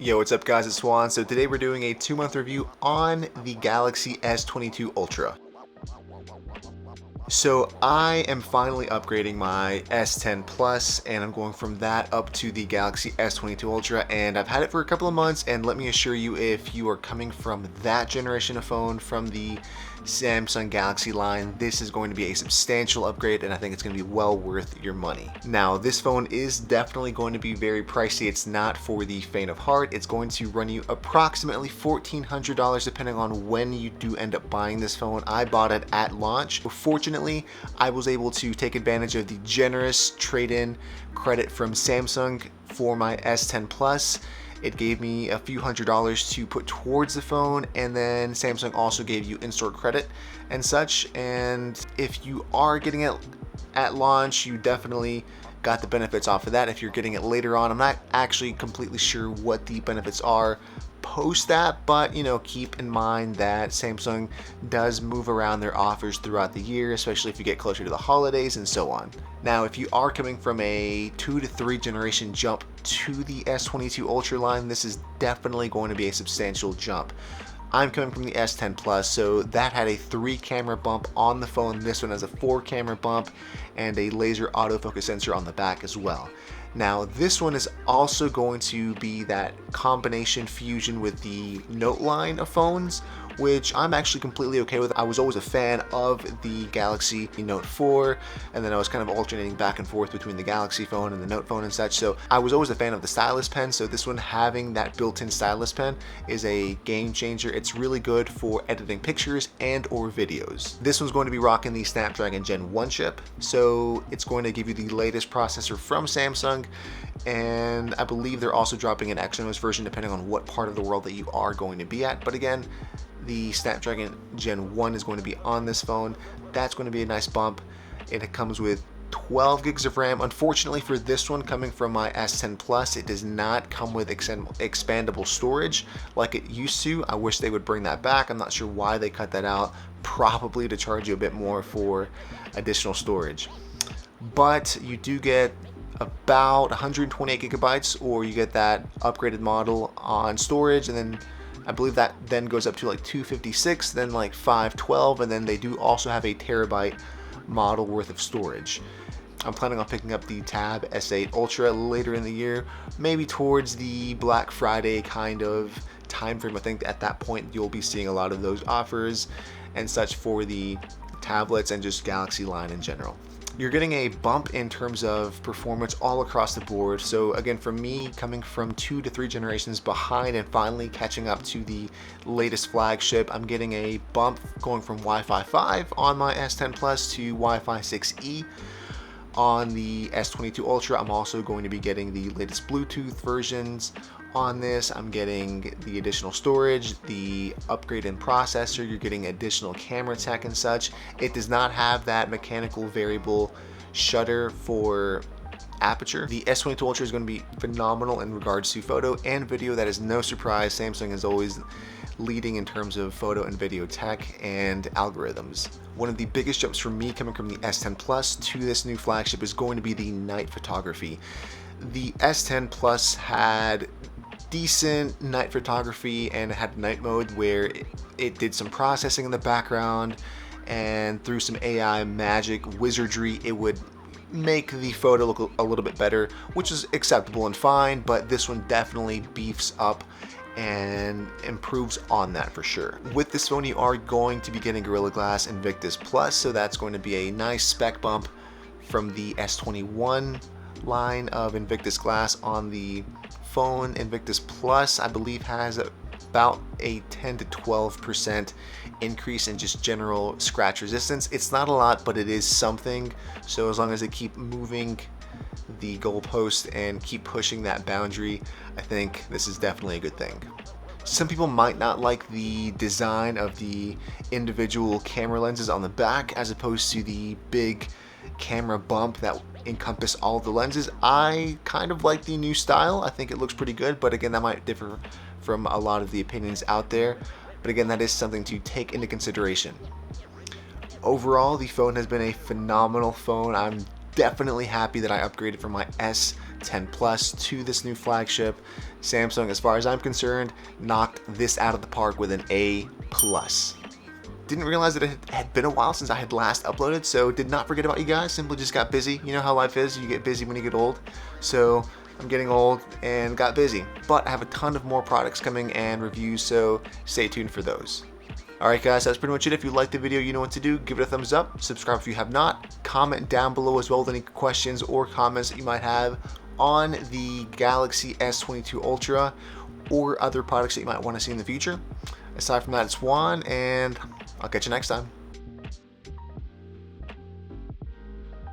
Yo, what's up guys, it's Swan. So today we're doing a 2-month review on the Galaxy S22 Ultra. So I am finally upgrading my S10 Plus and I'm going from that up to the Galaxy S22 Ultra, and I've had it for a couple of months, and let me assure you, if you are coming from that generation of phone, from the Samsung Galaxy line, this is going to be a substantial upgrade and I think it's going to be well worth your money. Now this phone is definitely going to be very pricey. It's not for the faint of heart. It's going to run you approximately $1,400 depending on when you do end up buying this phone. I bought it at launch. Fortunately, I was able to take advantage of the generous trade-in credit from Samsung for my S10 Plus. It gave me a few $100s to put towards the phone, and then Samsung also gave you in-store credit and such. And if you are getting it at launch, you definitely got the benefits off of that. If you're getting it later on, I'm not actually completely sure what the benefits are post that, but keep in mind that Samsung does move around their offers throughout the year, especially if you get closer to the holidays and so on. Now if you are coming from a 2 to 3 generation jump to the S22 Ultra line, this is definitely going to be a substantial jump. I'm coming from the S10 Plus, so that had a 3-camera bump on the phone. This one has a 4-camera bump and a laser autofocus sensor on the back as well. Now this one is also going to be that combination fusion with the Note line of phones, which I'm actually completely okay with. I was always a fan of the Galaxy Note 4, and then I was kind of alternating back and forth between the Galaxy phone and the Note phone and such, so I was always a fan of the stylus pen. So this one having that built-in stylus pen is a game changer. It's really good for editing pictures and or videos. This one's going to be rocking the Snapdragon Gen 1 chip, so it's going to give you the latest processor from Samsung, and I believe they're also dropping an Exynos version depending on what part of the world that you are going to be at. But again, the Snapdragon Gen 1 is going to be on this phone. That's going to be a nice bump. It comes with 12 gigs of RAM. Unfortunately for this one, coming from my S10 Plus, it does not come with expandable storage like it used to. I wish they would bring that back. I'm not sure why they cut that out, probably to charge you a bit more for additional storage. But you do get about 128 gigabytes, or you get that upgraded model on storage, and then I believe that then goes up to like 256, then like 512, and then they do also have a terabyte model worth of storage. I'm planning on picking up the Tab S8 Ultra later in the year, maybe towards the Black Friday kind of time frame. I think at that point you'll be seeing a lot of those offers and such for the tablets and just Galaxy line in general. You're getting a bump in terms of performance all across the board. So again, for me, coming from 2 to 3 generations behind and finally catching up to the latest flagship, I'm getting a bump going from Wi-Fi 5 on my S10 Plus to Wi-Fi 6E on the S22 Ultra. I'm also going to be getting the latest Bluetooth versions on this. I'm getting the additional storage, the upgrade in processor. You're getting additional camera tech and such. It does not have that mechanical variable shutter for aperture. The S22 Ultra is going to be phenomenal in regards to photo and video. That is no surprise. Samsung is always leading in terms of photo and video tech and algorithms. One of the biggest jumps for me coming from the S10 Plus to this new flagship is going to be the night photography. The S10 Plus had decent night photography and had night mode where it did some processing in the background, and through some AI magic wizardry it would make the photo look a little bit better, which is acceptable and fine, but this one definitely beefs up and improves on that for sure. With this phone you are going to be getting Gorilla Glass Invictus Plus, so that's going to be a nice spec bump from the S21 line of Invictus Glass on the phone. Invictus Plus, I believe, has about a 10 to 12% increase in just general scratch resistance. It's not a lot, but it is something. So as long as they keep moving the goalpost and keep pushing that boundary, I think this is definitely a good thing. Some people might not like the design of the individual camera lenses on the back as opposed to the big camera bump that encompass all of the lenses. I kind of like the new style. I think it looks pretty good, but again, that might differ from a lot of the opinions out there. But again, that is something to take into consideration. Overall, the phone has been a phenomenal phone. I'm definitely happy that I upgraded from my S 10 Plus to this new flagship. Samsung, as far as I'm concerned, knocked this out of the park with an A+. Didn't realize that it had been a while since I had last uploaded, so did not forget about you guys. Simply just got busy. You know how life is, you get busy when you get old. So I'm getting old and got busy. But I have a ton of more products coming and reviews, so stay tuned for those. Alright guys, that's pretty much it. If you liked the video, you know what to do. Give it a thumbs up, subscribe if you have not, comment down below as well with any questions or comments that you might have on the Galaxy S22 Ultra or other products that you might want to see in the future. Aside from that, it's Juan, and I'll catch you next time.